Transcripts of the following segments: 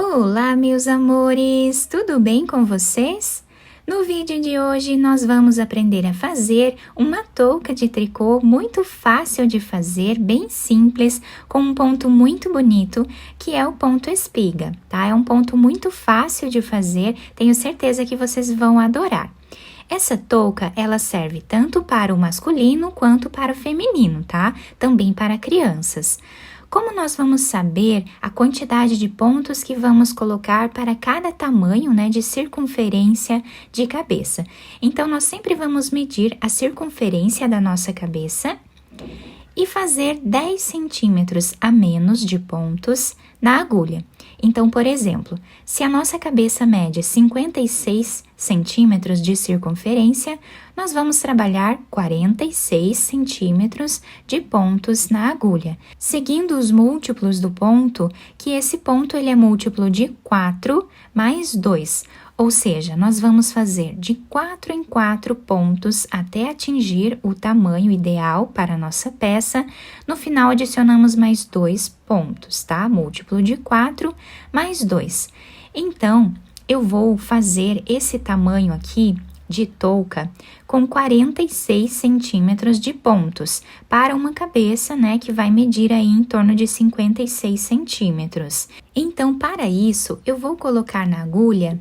Olá, meus amores! Tudo bem com vocês? No vídeo de hoje, nós vamos aprender a fazer uma touca de tricô muito fácil de fazer, bem simples, com um ponto muito bonito, que é o ponto espiga, tá? É um ponto muito fácil de fazer, tenho certeza que vocês vão adorar. Essa touca, ela serve tanto para o masculino quanto para o feminino, tá? Também para crianças. Como nós vamos saber a quantidade de pontos que vamos colocar para cada tamanho, né, de circunferência de cabeça? Então, nós sempre vamos medir a circunferência da nossa cabeça e fazer 10 centímetros a menos de pontos na agulha. Então, por exemplo, se a nossa cabeça mede 56 centímetros de circunferência, nós vamos trabalhar 46 centímetros de pontos na agulha, seguindo os múltiplos do ponto, que esse ponto ele é múltiplo de 4 mais 2, ou seja, nós vamos fazer de 4 em 4 pontos até atingir o tamanho ideal para a nossa peça. No final, adicionamos mais 2 pontos, tá? Múltiplo de 4 mais 2. Então, eu vou fazer esse tamanho aqui de touca com 46 centímetros de pontos para uma cabeça, né, que vai medir aí em torno de 56 centímetros. Então, para isso, eu vou colocar na agulha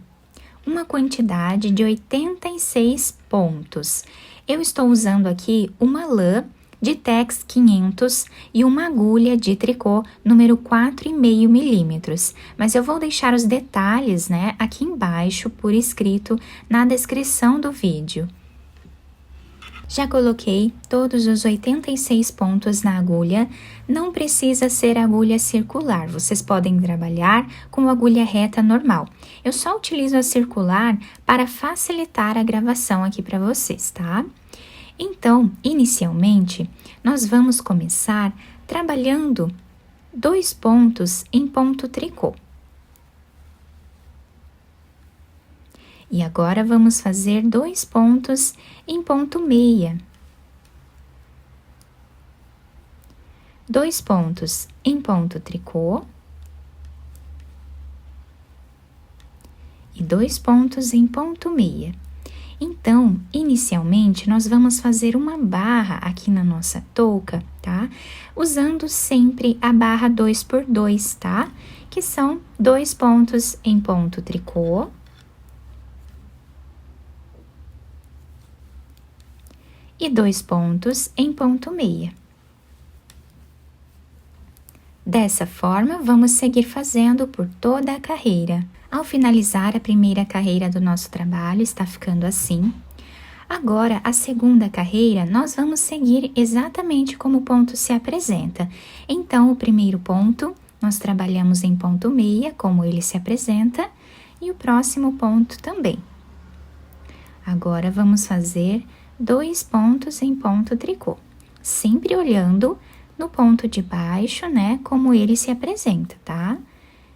uma quantidade de 86 pontos. Eu estou usando aqui uma lã de Tex 500 e uma agulha de tricô número 4,5 milímetros. Mas eu vou deixar os detalhes, né, aqui embaixo por escrito na descrição do vídeo. Já coloquei todos os 86 pontos na agulha, não precisa ser agulha circular, vocês podem trabalhar com agulha reta normal. Eu só utilizo a circular para facilitar a gravação aqui para vocês, tá? Então, inicialmente, nós vamos começar trabalhando 2 pontos em ponto tricô. E agora, vamos fazer 2 pontos em ponto meia. 2 pontos em ponto tricô. E 2 pontos em ponto meia. Então, inicialmente, nós vamos fazer uma barra aqui na nossa touca, tá? Usando sempre a barra 2x2, tá? Que são 2 pontos em ponto tricô. E 2 pontos em ponto meia. Dessa forma, vamos seguir fazendo por toda a carreira. Ao finalizar a primeira carreira do nosso trabalho, está ficando assim. Agora, a segunda carreira, nós vamos seguir exatamente como o ponto se apresenta. Então, o primeiro ponto, nós trabalhamos em ponto meia, como ele se apresenta, e o próximo ponto também. Agora, vamos fazer 2 pontos em ponto tricô, sempre olhando no ponto de baixo, né, como ele se apresenta, tá?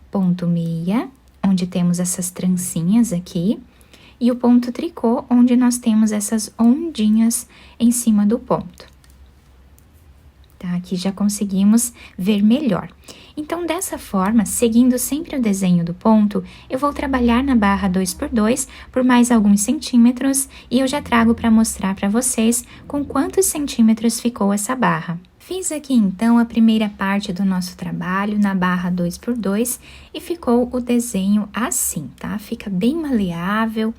Ponto meia, onde temos essas trancinhas aqui, e o ponto tricô, onde nós temos essas ondinhas em cima do ponto. Tá? Aqui já conseguimos ver melhor. Então, dessa forma, seguindo sempre o desenho do ponto, eu vou trabalhar na barra 2x2 por mais alguns centímetros e eu já trago para mostrar para vocês com quantos centímetros ficou essa barra. Fiz aqui, então, a primeira parte do nosso trabalho na barra 2x2 e ficou o desenho assim, tá? Fica bem maleável,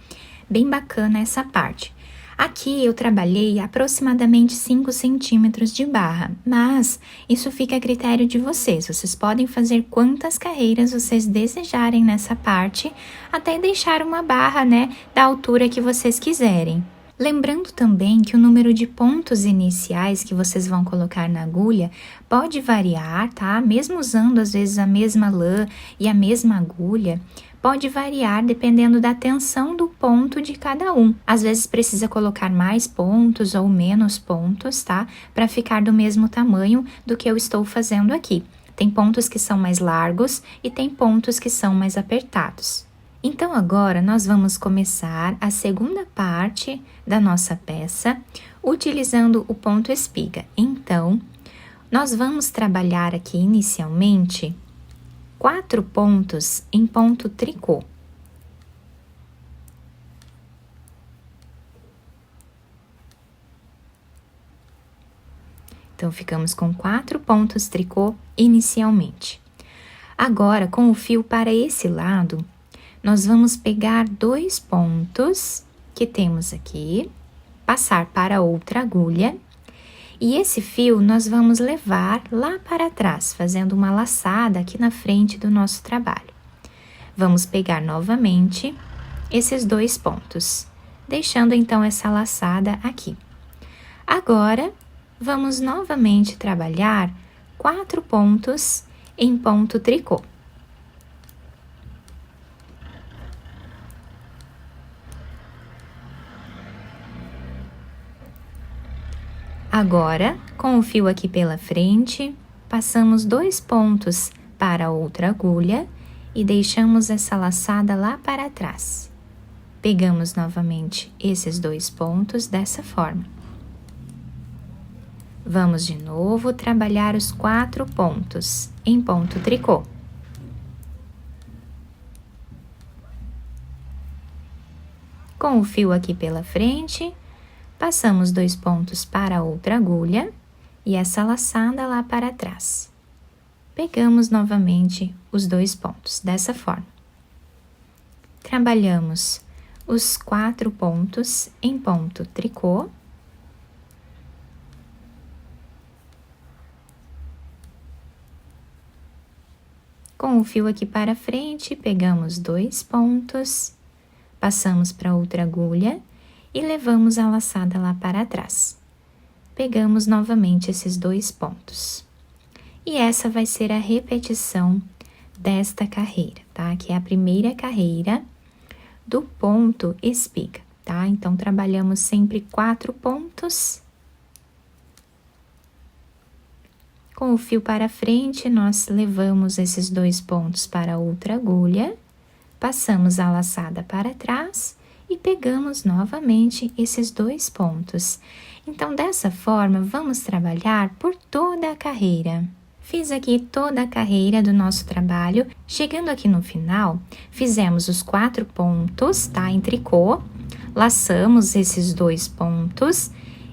bem bacana essa parte. Aqui eu trabalhei aproximadamente 5 centímetros de barra, mas isso fica a critério de vocês. Vocês podem fazer quantas carreiras vocês desejarem nessa parte, até deixar uma barra, né, da altura que vocês quiserem. Lembrando também que o número de pontos iniciais que vocês vão colocar na agulha pode variar, tá? Mesmo usando às vezes a mesma lã e a mesma agulha, pode variar dependendo da tensão do ponto de cada um. Às vezes precisa colocar mais pontos ou menos pontos, tá? Para ficar do mesmo tamanho do que eu estou fazendo aqui. Tem pontos que são mais largos e tem pontos que são mais apertados. Então, agora, nós vamos começar a segunda parte da nossa peça, utilizando o ponto espiga. Então, nós vamos trabalhar aqui inicialmente 4 pontos em ponto tricô. Então, ficamos com 4 pontos tricô inicialmente. Agora, com o fio para esse lado, nós vamos pegar 2 pontos que temos aqui, passar para outra agulha, e esse fio nós vamos levar lá para trás, fazendo uma laçada aqui na frente do nosso trabalho. Vamos pegar novamente esses 2 pontos, deixando então essa laçada aqui. Agora, vamos novamente trabalhar 4 pontos em ponto tricô. Agora, com o fio aqui pela frente, passamos 2 pontos para outra agulha e deixamos essa laçada lá para trás. Pegamos novamente esses 2 pontos dessa forma. Vamos de novo trabalhar os 4 pontos em ponto tricô. Com o fio aqui pela frente, passamos 2 pontos para outra agulha e essa laçada lá para trás. Pegamos novamente os 2 pontos, dessa forma. Trabalhamos os 4 pontos em ponto tricô. Com o fio aqui para frente, pegamos 2 pontos, passamos para outra agulha e levamos a laçada lá para trás. Pegamos novamente esses 2 pontos. E essa vai ser a repetição desta carreira, tá? Que é a primeira carreira do ponto espiga, tá? Então, trabalhamos sempre 4 pontos. Com o fio para frente, nós levamos esses 2 pontos para outra agulha, passamos a laçada para trás e pegamos novamente esses 2 pontos. Então, dessa forma, vamos trabalhar por toda a carreira. Fiz aqui toda a carreira do nosso trabalho. Chegando aqui no final, fizemos os 4 pontos, tá? Em tricô, laçamos esses 2 pontos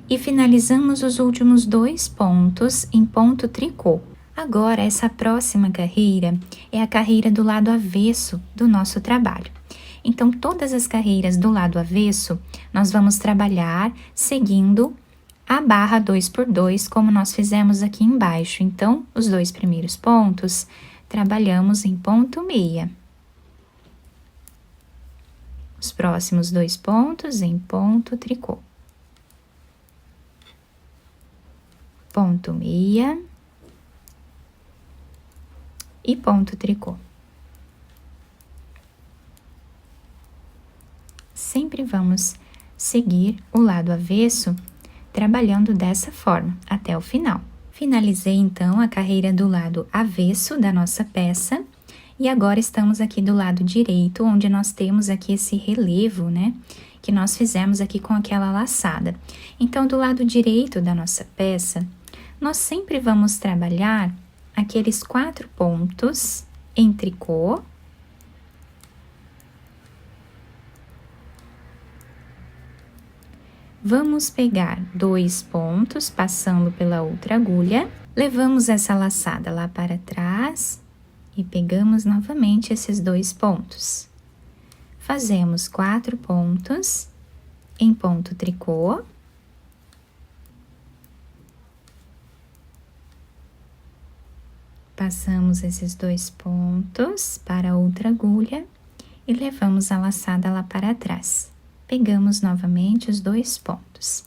e finalizamos os últimos 2 pontos em ponto tricô. Agora, essa próxima carreira é a carreira do lado avesso do nosso trabalho. Então, todas as carreiras do lado avesso, nós vamos trabalhar seguindo a barra 2x2, como nós fizemos aqui embaixo. Então, os 2 primeiros pontos, trabalhamos em ponto meia. Os próximos 2 pontos em ponto tricô. Ponto meia e ponto tricô. Sempre vamos seguir o lado avesso, trabalhando dessa forma até o final. Finalizei então a carreira do lado avesso da nossa peça e agora estamos aqui do lado direito, onde nós temos aqui esse relevo, né? Que nós fizemos aqui com aquela laçada. Então, do lado direito da nossa peça, nós sempre vamos trabalhar aqueles 4 pontos em tricô. Vamos pegar 2 pontos, passando pela outra agulha, levamos essa laçada lá para trás e pegamos novamente esses 2 pontos. Fazemos 4 pontos em ponto tricô. Passamos esses 2 pontos para outra agulha e levamos a laçada lá para trás. Pegamos novamente os 2 pontos.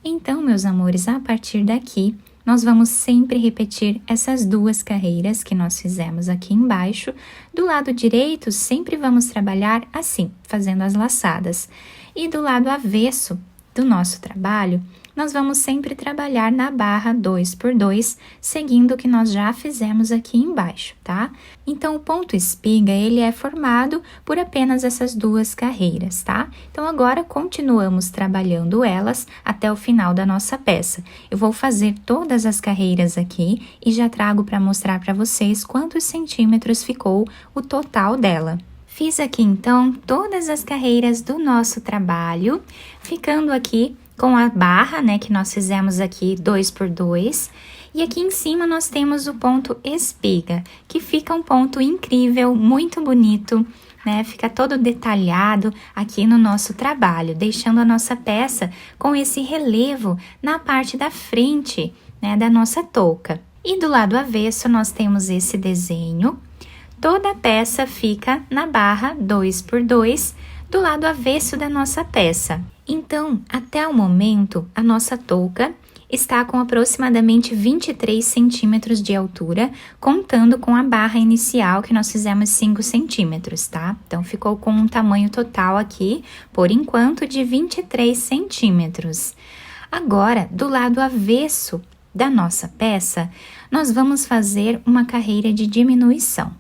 Então, meus amores, a partir daqui, nós vamos sempre repetir essas 2 carreiras que nós fizemos aqui embaixo. Do lado direito, sempre vamos trabalhar assim, fazendo as laçadas. E do lado avesso do nosso trabalho, nós vamos sempre trabalhar na barra 2 por 2, seguindo o que nós já fizemos aqui embaixo, tá? Então, o ponto espiga, ele é formado por apenas essas duas carreiras, tá? Então, agora, continuamos trabalhando elas até o final da nossa peça. Eu vou fazer todas as carreiras aqui e já trago para mostrar para vocês quantos centímetros ficou o total dela. Fiz aqui, então, todas as carreiras do nosso trabalho, ficando aqui com a barra, né, que nós fizemos aqui 2 por 2. E aqui em cima nós temos o ponto espiga, que fica um ponto incrível, muito bonito, né? Fica todo detalhado aqui no nosso trabalho, deixando a nossa peça com esse relevo na parte da frente, né, da nossa touca. E do lado avesso nós temos esse desenho. Toda a peça fica na barra 2 por 2, do lado avesso da nossa peça. Então, até o momento, a nossa touca está com aproximadamente 23 centímetros de altura, contando com a barra inicial que nós fizemos 5 centímetros, tá? Então, ficou com um tamanho total aqui, por enquanto, de 23 centímetros. Agora, do lado avesso da nossa peça, nós vamos fazer uma carreira de diminuição.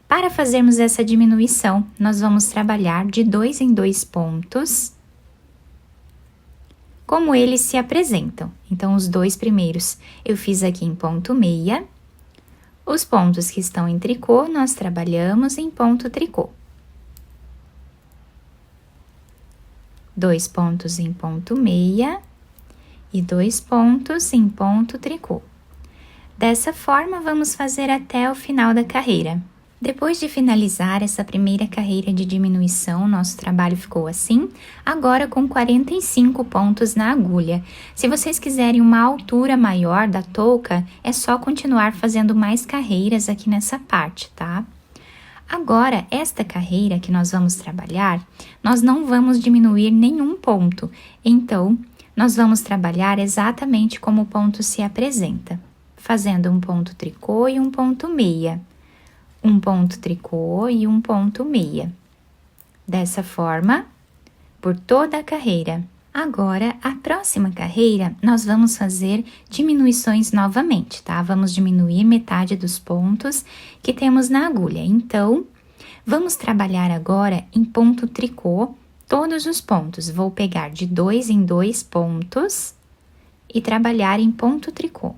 Para fazermos essa diminuição, nós vamos trabalhar de 2 em 2 pontos, como eles se apresentam. Então, os dois primeiros eu fiz aqui em ponto meia. Os pontos que estão em tricô, nós trabalhamos em ponto tricô. 2 pontos em ponto meia e 2 pontos em ponto tricô. Dessa forma, vamos fazer até o final da carreira. Depois de finalizar essa primeira carreira de diminuição, nosso trabalho ficou assim, agora com 45 pontos na agulha. Se vocês quiserem uma altura maior da touca, é só continuar fazendo mais carreiras aqui nessa parte, tá? Agora, esta carreira que nós vamos trabalhar, nós não vamos diminuir nenhum ponto, então, nós vamos trabalhar exatamente como o ponto se apresenta, fazendo um ponto tricô e um ponto meia. Um ponto tricô e um ponto meia. Dessa forma, por toda a carreira. Agora, a próxima carreira, nós vamos fazer diminuições novamente, tá? Vamos diminuir metade dos pontos que temos na agulha. Então, vamos trabalhar agora em ponto tricô todos os pontos. Vou pegar de 2 em 2 pontos e trabalhar em ponto tricô.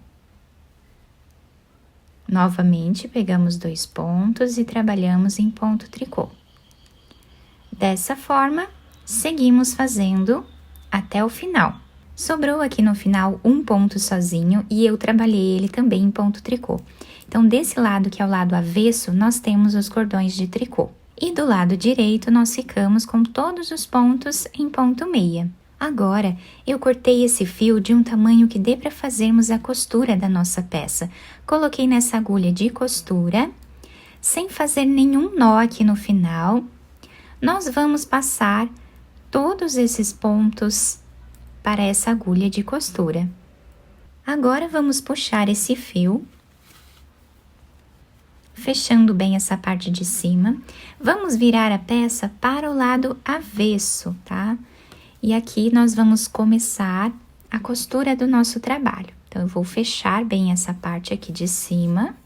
Novamente, pegamos 2 pontos e trabalhamos em ponto tricô. Dessa forma, seguimos fazendo até o final. Sobrou aqui no final um ponto sozinho e eu trabalhei ele também em ponto tricô. Então, desse lado, que é o lado avesso, nós temos os cordões de tricô. E do lado direito, nós ficamos com todos os pontos em ponto meia. Agora, eu cortei esse fio de um tamanho que dê para fazermos a costura da nossa peça. Coloquei nessa agulha de costura, sem fazer nenhum nó aqui no final. Nós vamos passar todos esses pontos para essa agulha de costura. Agora, vamos puxar esse fio, fechando bem essa parte de cima. Vamos virar a peça para o lado avesso, tá? E aqui nós vamos começar a costura do nosso trabalho. Então, eu vou fechar bem essa parte aqui de cima.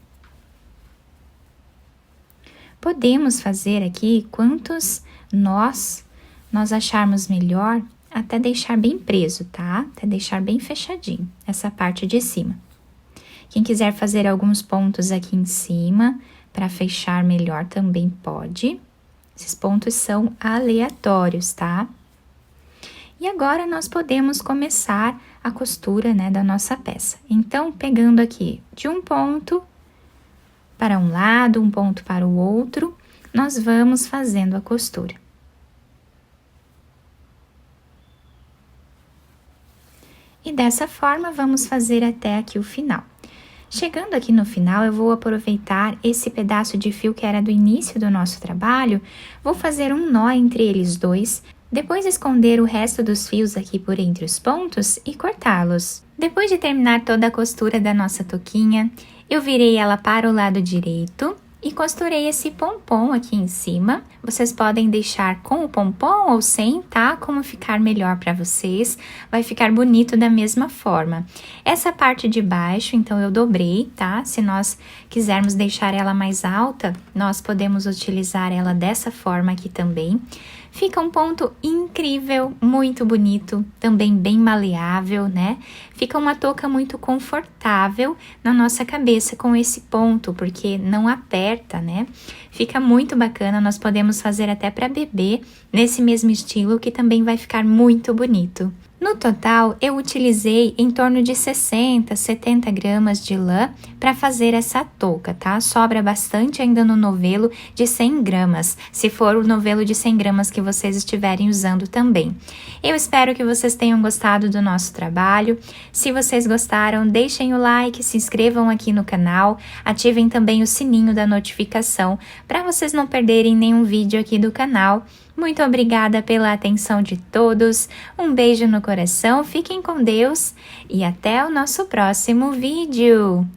Podemos fazer aqui quantos nós acharmos melhor, até deixar bem preso, tá? Até deixar bem fechadinho essa parte de cima. Quem quiser fazer alguns pontos aqui em cima, para fechar melhor também pode. Esses pontos são aleatórios, tá? E agora, nós podemos começar a costura, né, da nossa peça. Então, pegando aqui de um ponto para um lado, um ponto para o outro, nós vamos fazendo a costura. E dessa forma, vamos fazer até aqui o final. Chegando aqui no final, eu vou aproveitar esse pedaço de fio que era do início do nosso trabalho, vou fazer um nó entre eles dois, depois esconder o resto dos fios aqui por entre os pontos e cortá-los. Depois de terminar toda a costura da nossa touquinha, eu virei ela para o lado direito E costurei esse pompom aqui em cima. Vocês podem deixar com o pompom ou sem, tá? Como ficar melhor para vocês. Vai ficar bonito da mesma forma. Essa parte de baixo, então, eu dobrei, tá? Se nós quisermos deixar ela mais alta, nós podemos utilizar ela dessa forma aqui também. Fica um ponto incrível, muito bonito, também bem maleável, né? Fica uma touca muito confortável na nossa cabeça com esse ponto, porque não aperta, né? Fica muito bacana, nós podemos fazer até para bebê, nesse mesmo estilo, que também vai ficar muito bonito. No total, eu utilizei em torno de 60, 70 gramas de lã para fazer essa touca, tá? Sobra bastante ainda no novelo de 100 gramas, se for o novelo de 100 gramas que vocês estiverem usando também. Eu espero que vocês tenham gostado do nosso trabalho. Se vocês gostaram, deixem o like, se inscrevam aqui no canal, ativem também o sininho da notificação para vocês não perderem nenhum vídeo aqui do canal. Muito obrigada pela atenção de todos, um beijo no coração, fiquem com Deus e até o nosso próximo vídeo!